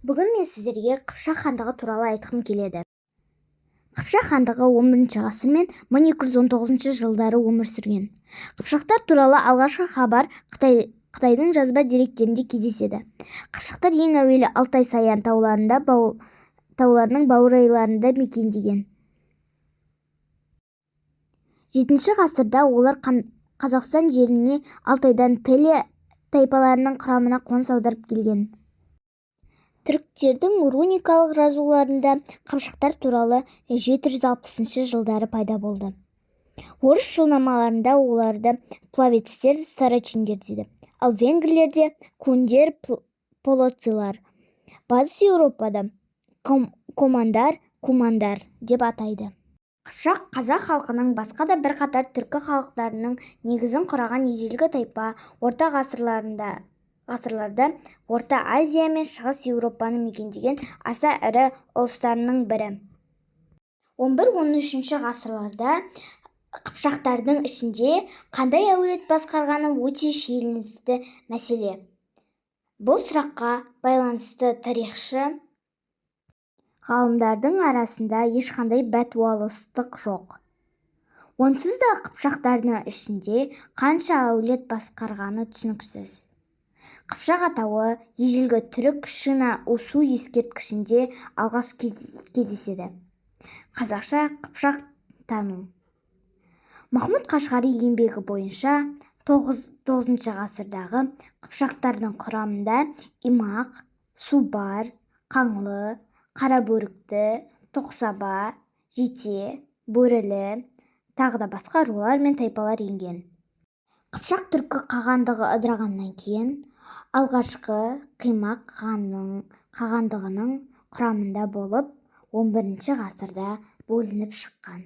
Бүгін мен сіздерге Қыпшақ хандығы туралы айтқым келеді. Қыпшақ хандығы 11 ғасыр мен 1219 жылдары өмір сүрген. Қыпшақтар туралы алғашқы хабар Қытайдың жазба деректерінде кездеседі. Қыпшақтар ең әуелі Алтай-Саян тауларының баурайларында мекендеген. 7 ғасырда олар Қазақстан жеріне Алтайдан Теле тайпаларының құрамына қоныс аударып келген. Түріктердің руникалық жазуларында қыпшақтар туралы 760 жылдары пайда болды. Орыс жылнамаларында оларды пловецтер, сарачиндер дейді, ал венгрлерде кундер, полоцилар. Батыс Еуропада кумандар деп атайды. Қыпшақ қазақ халқының басқа да бірқатар түркі халықтарының негізін құраған ежелгі тайпа. Орта ғасырларда Орта Азия мен Шығыс Еуропаны мекендеген аса ірі ұлыстарының бірі. 11-13 ғасырларда қыпшақтардың ішінде қандай әулет басқарғаны өте шиеленісті мәселе. Бұл сұраққа байланысты тарихшы ғалымдардың арасында ешқандай бәтуаластық жоқ. Онсыз да қыпшақтардың ішінде қанша әулет басқарғаны түсініксіз. Қыпшақ атауы ежелгі түрік Шина Усу ескерткішінде алғаш кездеседі. Қазақша Қыпшақ тану. Махмұд Қашғари еңбегі бойынша 9 ғасырдағы қыпшақтардың құрамында Имақ, Субар, Қаңлы, Қарабөрікті, Тоқсаба, Жете, Бөрілі, тағы да басқа рулар мен тайпалар енген. Қыпшақ түркі қағандығы ыдырағаннан кейін алғашқы Қимақ қағандығының құрамында болып 11 ғасырда бөлініп шыққан.